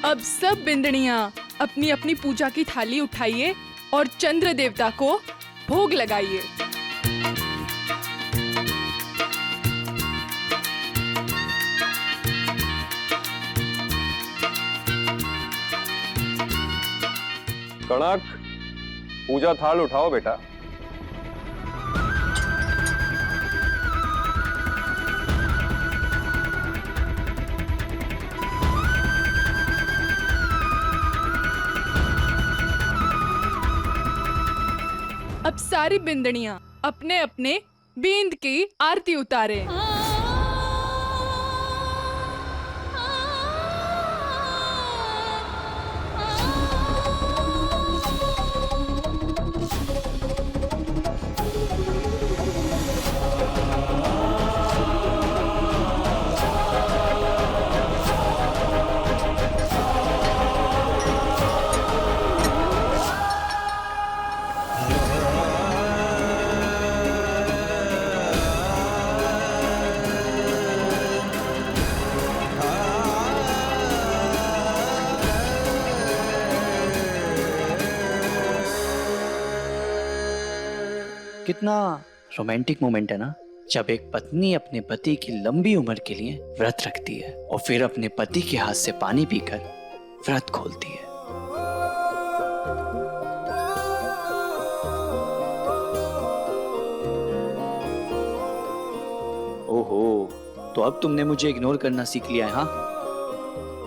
अब सब बिंदनियां अपनी अपनी पूजा की थाली उठाइए और चंद्र देवता को भोग लगाइए। कणक, पूजा थाल उठाओ बेटा। अब सारी बिंदनियां अपने अपने बींद की आरती उतारें। कितना रोमांटिक मोमेंट है ना, जब एक पत्नी अपने पति की लंबी उम्र के लिए व्रत रखती है और फिर अपने पति के हाथ से पानी पीकर व्रत खोलती है। ओहो, तो अब तुमने मुझे इग्नोर करना सीख लिया है, हाँ?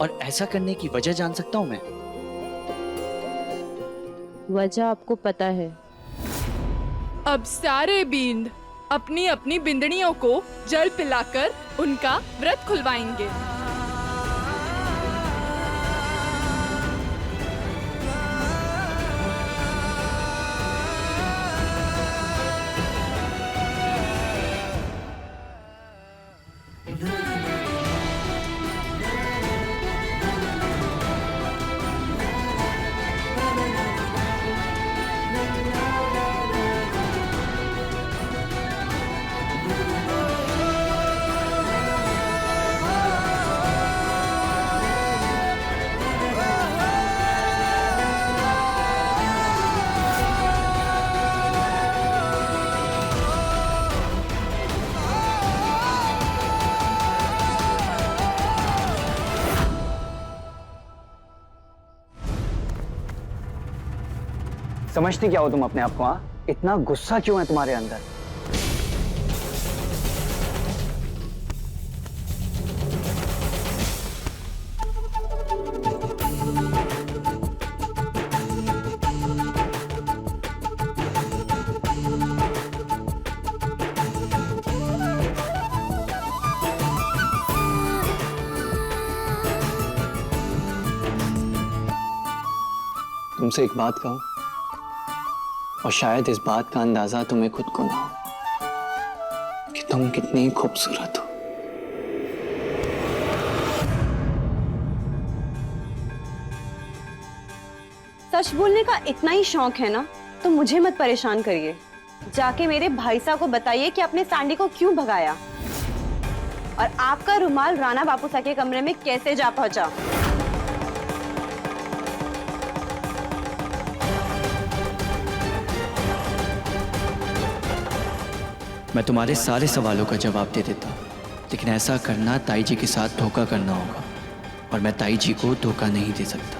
और ऐसा करने की वजह जान सकता हूं मैं? वजह आपको पता है। अब सारे बींद अपनी अपनी बिंदनियों को जल पिलाकर उनका व्रत खुलवाएंगे। समझती क्या हो तुम अपने आप को? हाँ, इतना गुस्सा क्यों है तुम्हारे अंदर? तुमसे एक बात कहूं, और शायद इस बात का अंदाजा तुम्हें खुद को ना हो कि तुम कितनी खूबसूरत हो। सच बोलने का इतना ही शौक है ना, तो मुझे मत परेशान करिए। जाके मेरे भाई साहब को बताइए कि आपने सैंडी को क्यों भगाया और आपका रुमाल राणा बापूसा के कमरे में कैसे जा पहुंचा। मैं तुम्हारे सारे सवालों का जवाब दे देता, लेकिन ऐसा करना ताई जी के साथ धोखा करना होगा, और मैं ताई जी को धोखा नहीं दे सकता।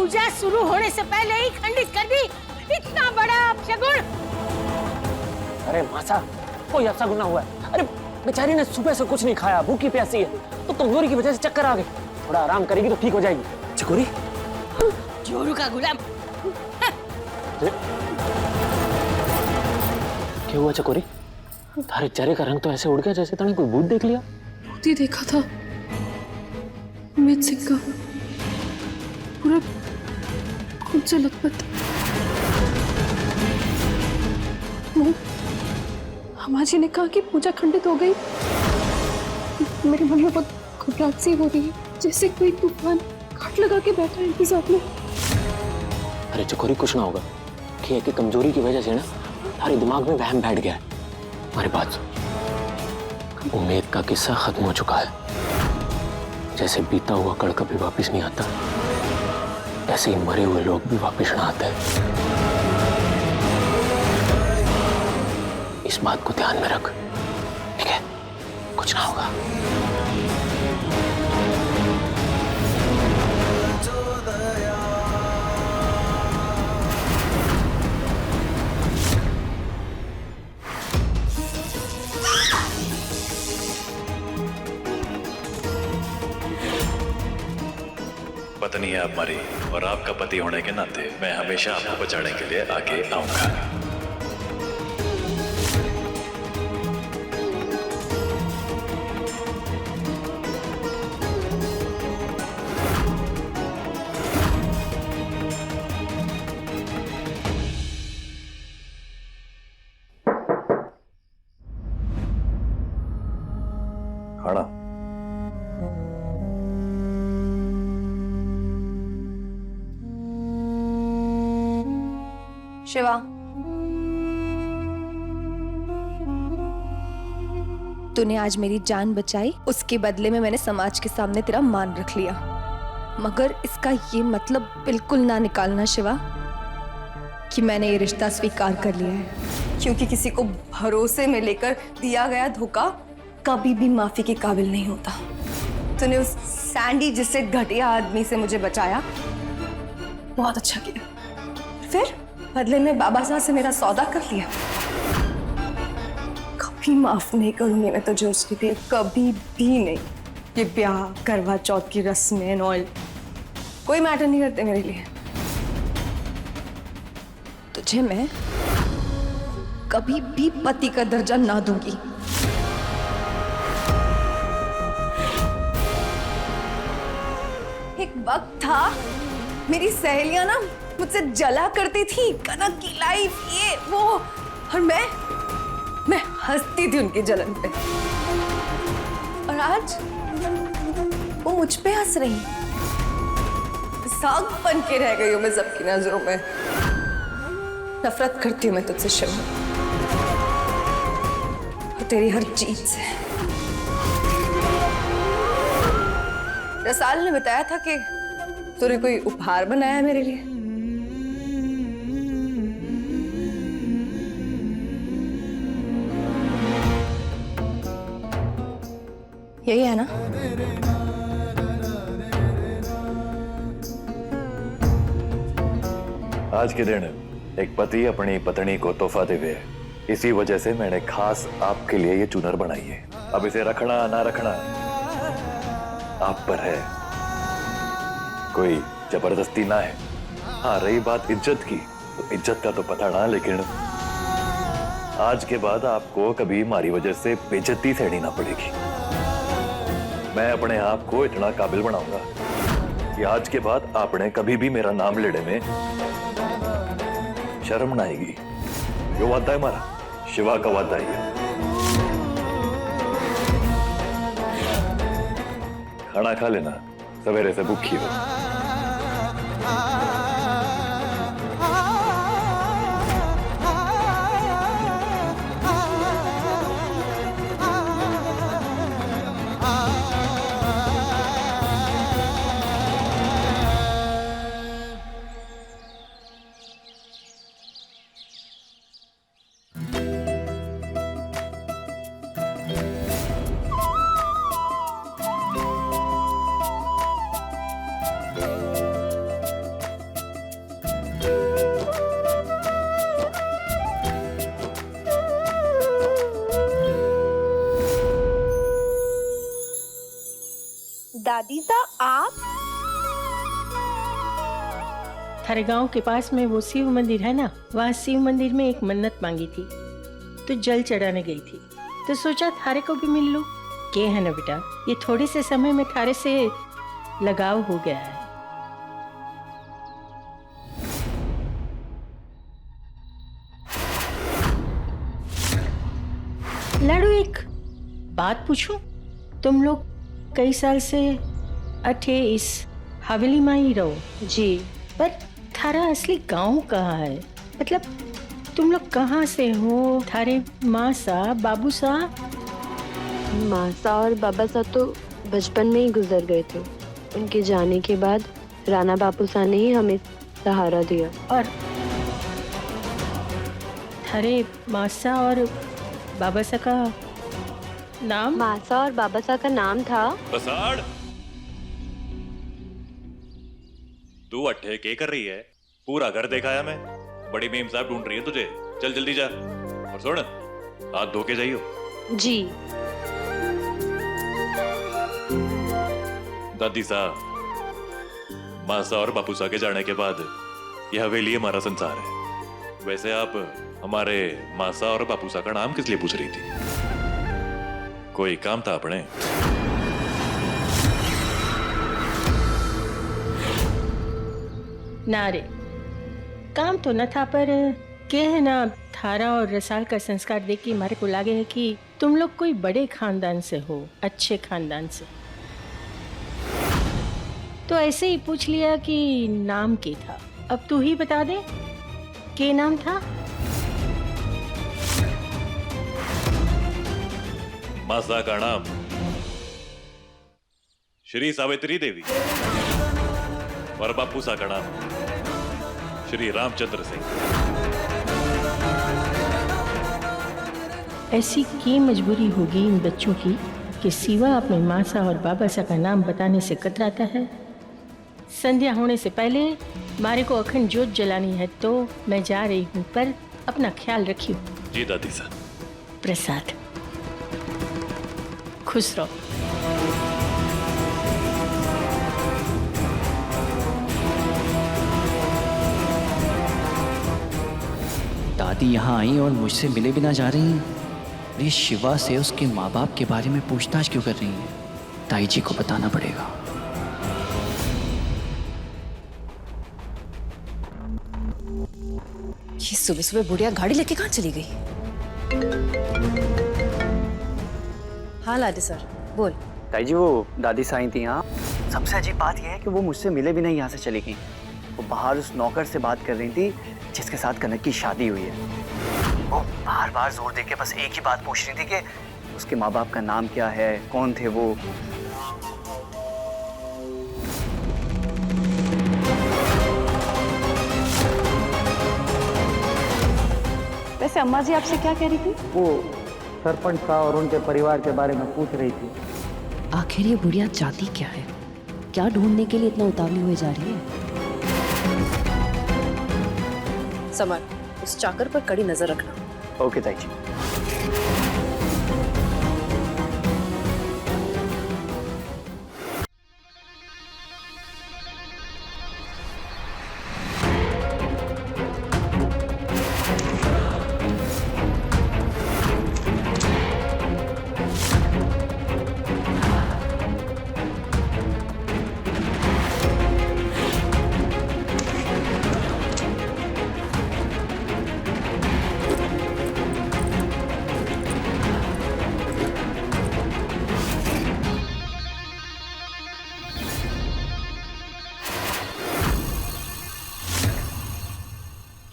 पूजा शुरू होने से पहले ही खंडित कर दी। इतना बड़ा अपशगुन। अरे मासा, कोई अपशगुन ना हुआ है। अरे बेचारी ने सुबह से कुछ नहीं खाया, भूखी प्यासी है, तो कमजोरी की वजह से चक्कर आ गए। थोड़ा आराम करेगी तो ठीक हो जाएगी। चकोरी, जोरू का गुलाम। क्या हुआ चकोरी? तारे चेहरे का रंग तो ऐसे उड़ गया जैसे तूने कोई भूत देख लिया। भूत ही देखा था। उम्मीद सिंह का पूरा खून से लथपथ। हमाजी ने कहा कि पूजा खंडित हो गई। मेरे मन में बहुत घबराहट सी हो रही है, जैसे कोई तूफान घाट लगा के बैठा है इनके साथ में। अरे चकोरी, कुछ ना होगा। कि की कमजोरी की वजह से ना तारे दिमाग में वहम बैठ गया है। हमारी बात सुन, उम्मीद का किस्सा खत्म हो चुका है। जैसे बीता हुआ कड़ कभी वापस नहीं आता, ऐसे ही मरे हुए लोग भी वापस ना आते। इस बात को ध्यान में रख, ठीक है? कुछ ना होगा। पत्नी है आप मरी, और आपका पति होने के नाते मैं हमेशा आपको बचाने के लिए आगे आऊंगा। खाना। शिवा, तूने आज मेरी जान बचाई, उसके बदले में मैंने समाज के सामने तेरा मान रख लिया। मगर इसका ये मतलब बिल्कुल ना निकालना शिवा कि मैंने ये रिश्ता स्वीकार कर लिया है, क्योंकि किसी को भरोसे में लेकर दिया गया धोखा कभी भी माफी के काबिल नहीं होता। तूने उस सैंडी जिससे घटिया आदमी से मुझे बचाया, बहुत अच्छा किया। फिर बदले में बाबा साहब से मेरा सौदा कर लिया। कभी माफ नहीं करूंगी मैं तुझे उसके लिए, कभी भी नहीं। ये ब्याह, करवा चौथ की रस्में और कोई मैटर नहीं करते मेरे लिए। तुझे मैं कभी भी पति का दर्जा ना दूंगी। एक वक्त था मेरी सहेलियां ना मुझसे जला करती थी, कनक की लाइफ, ये वो, और मैं हंसती थी उनकी जलन पे। और आज वो मुझ पे हंस रही। साग बन के रह गई हूं मैं सबकी नजरों में। नफरत करती हूं मैं तुझसे शिव, और तेरी हर चीज से। रसाल ने बताया था कि तूने कोई उपहार बनाया है मेरे लिए। यही है ना? आज के दिन एक पति अपनी पत्नी को तोहफा देवे, इसी वजह से मैंने खास आपके लिए ये चूनर बनाई है। अब इसे रखना ना रखना आप पर है, कोई जबरदस्ती ना है। हाँ, रही बात इज्जत की, तो इज्जत का तो पता ना, लेकिन आज के बाद आपको कभी हमारी वजह से बेइज्जती सहनी ना पड़ेगी। मैं अपने आप को इतना काबिल बनाऊंगा कि आज के बाद आपने कभी भी मेरा नाम लेने में शर्म ना आएगी। यो वादा है हमारा, शिवा का वादा है। खाना खा लेना, सवेरे से भूखी हो। दादी सा आप? थारे गांव के पास में वो शिव मंदिर है ना, वहाँ शिव मंदिर में एक मन्नत मांगी थी तो जल चढ़ाने गई थी, तो सोचा थारे को भी मिल लूं। के है ना बेटा, ये थोड़े से समय में थारे से लगाव हो गया है। लाडू एक बात पूछूं, तुम लोग कई साल से अठे इस हवेली में ही रहो जी। पर थारा असली गांव कहाँ है? मतलब तुम लोग कहाँ से हो? थारे माँ सा बाबू सा? मासा और बाबा सा तो बचपन में ही गुजर गए थे। उनके जाने के बाद राणा बापू सा ने ही हमें सहारा दिया। और थारे मासा और बाबा सा का नाम? मासा और बाबा सा का नाम था बसाड़, तू अट्ठे के कर रही है? पूरा घर देखा है मैं। बड़ी मेम साहब ढूंढ रही है तुझे, चल जल्दी जा। और सुन, हाथ धो के जाइयो। जी। दादी साहब, मासा और बापू सा के जाने के बाद यह हवेली हमारा संसार है। वैसे आप हमारे मासा और बापू सा का नाम किस लिए पूछ रही थी? कोई काम था अपने? ना रे, काम तो न था, पर के है ना, थारा और रसाल का संस्कार देख के हमारे को लागे है कि तुम लोग कोई बड़े खानदान से हो, अच्छे खानदान से। तो ऐसे ही पूछ लिया कि नाम क्या था। अब तू ही बता दे, के नाम था? मासा का नाम श्री सावित्री देवी और बापू सा का नाम श्री रामचंद्र सिंह। ऐसी की मजबूरी होगी इन बच्चों की कि सिवा अपने मासा और बाबा सा का नाम बताने से कतराता है। संध्या होने से पहले मारे को अखंड ज्योत जलानी है, तो मैं जा रही हूँ, पर अपना ख्याल रखियो। जी दादी साहब। प्रसाद, खुश रहो। दादी यहाँ आई और मुझसे मिले बिना जा रही हैं। ये शिवा से उसके माँ बाप के बारे में पूछताछ क्यों कर रही हैं? ताई जी को बताना पड़ेगा। ये सुबह सुबह बुढ़िया गाड़ी लेके कहाँ चली गई? हाँ लाडे सर, बोल। ताई जी, वो दादी साईं थी यहाँ। सबसे अजीब बात यह है कि वो मुझसे मिले भी नहीं यहाँ से चली गई। वो बाहर उस नौकर से बात कर रही थी जिसके साथ कनक की शादी हुई है। वो बार बार जोर देके बस एक ही बात पूछ रही थी कि उसके माँ बाप का नाम क्या है, कौन थे वो। वैसे अम्मा जी आपसे क्या कह रही थी? वो सरपंच साहब और उनके परिवार के बारे में पूछ रही थी। आखिर ये बुढ़िया चाहती क्या है? क्या ढूंढने के लिए इतना उतावली हुई जा रही है? समर, उस चाकर पर कड़ी नजर रखना। ओके ताई जी।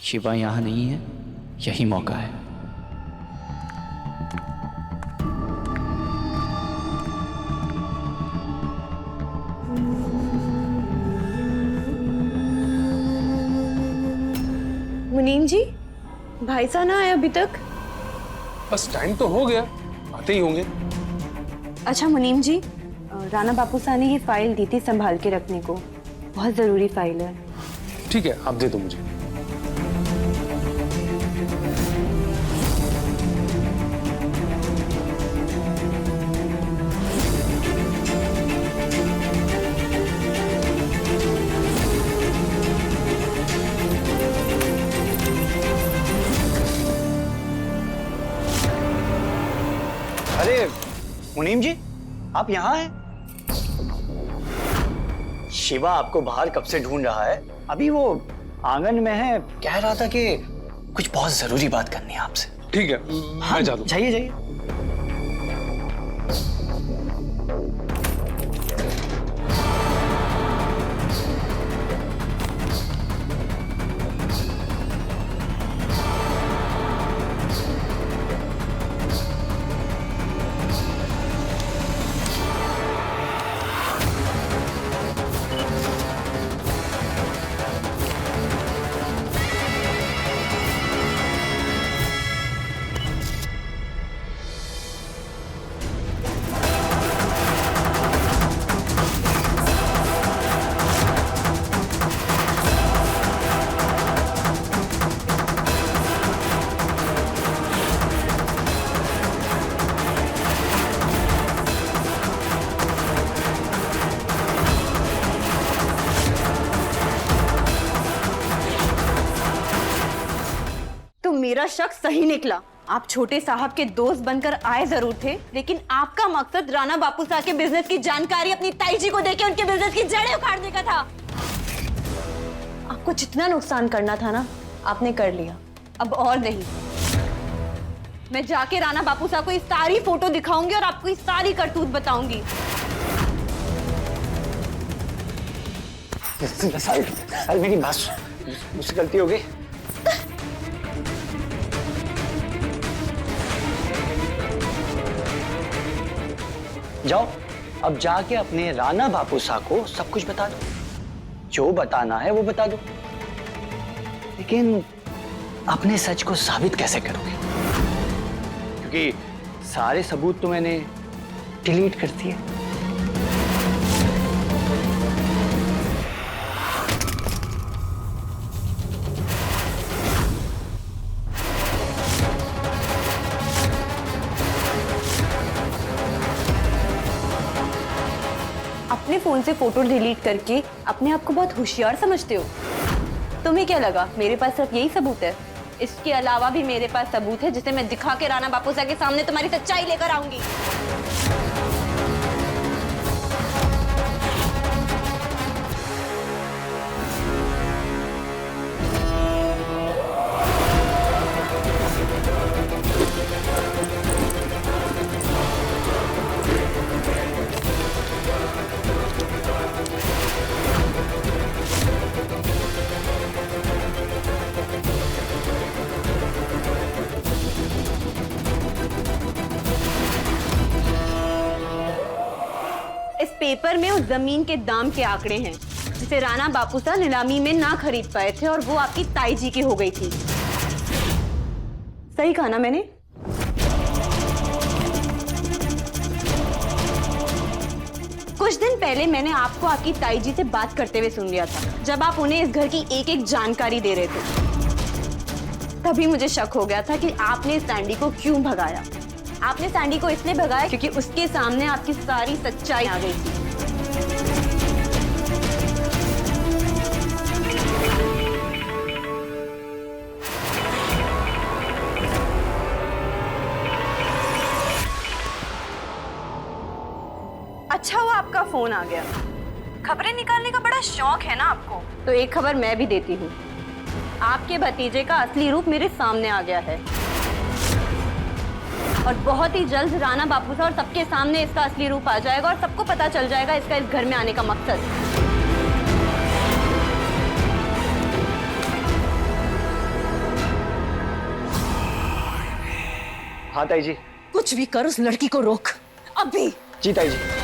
शिवा यहाँ नहीं है, यही मौका है। मुनीम जी, भाई साहब ना आए अभी तक? बस टाइम तो हो गया, आते ही होंगे। अच्छा मुनीम जी, राणा बापू साहब ने ये फाइल दी थी संभाल के रखने को, बहुत जरूरी फाइल है। ठीक है, आप दे दो मुझे। मुनीम जी, आप यहाँ हैं? शिवा आपको बाहर कब से ढूंढ रहा है। अभी वो आंगन में है, कह रहा था कि कुछ बहुत जरूरी बात करनी है आपसे। ठीक है, मैं जाता हूँ। जाइए जाइए। मेरा शक सही निकला। आप छोटे साहब के दोस्त बनकर आए जरूर थे, लेकिन आपका मकसद राणा बापू साहब के बिजनेस की जानकारी अपनी ताई जी को देके उनके बिजनेस की जड़ें उखाड़ने का था। आपको जितना नुकसान करना था ना, आपने कर लिया, अब और नहीं। मैं जाके राणा बापू साहब को ये सारी फोटो दिखाऊंगी और आपको ये सारी करतूत बताऊंगी। मेरी बात, मुझसे गलती हो गई। जाओ, अब जाके अपने राणा बापू साहब को सब कुछ बता दो, जो बताना है वो बता दो। लेकिन अपने सच को साबित कैसे करोगे? क्योंकि सारे सबूत तो मैंने डिलीट कर दिए। अपने फोन से फोटो डिलीट करके अपने आप को बहुत होशियार समझते हो। तुम्हें क्या लगा मेरे पास सिर्फ यही सबूत है? इसके अलावा भी मेरे पास सबूत है जिसे मैं दिखा के राणा बापू साहब के सामने तुम्हारी सच्चाई लेकर आऊंगी। पेपर में उस जमीन के दाम के आंकड़े हैं जिसे राणा बापू साहब नीलामी में ना खरीद पाए थे, और वो आपकी ताई जी की हो गई थी। सही कहा ना मैंने? कुछ दिन पहले मैंने आपको आपकी ताई जी से बात करते हुए सुन लिया था, जब आप उन्हें इस घर की एक एक जानकारी दे रहे थे। तभी मुझे शक हो गया था कि आपने सैंडी को क्यों भगाया। आपने सैंडी को इसलिए भगाया क्योंकि उसके सामने आपकी सारी सच्चाई आ गई थी। अच्छा हुआ आपका फोन आ गया। खबरें निकालने का बड़ा शौक है ना आपको, तो एक खबर मैं भी देती हूँ। आपके भतीजे का असली रूप मेरे सामने आ गया है, और बहुत ही जल्द राणा बापू साहब और सबके सामने इसका असली रूप आ जाएगा और सबको पता चल जाएगा इसका इस घर में आने का मकसद। हाँ ताई जी। कुछ भी कर, उस लड़की को रोक अभी। जी ताई जी।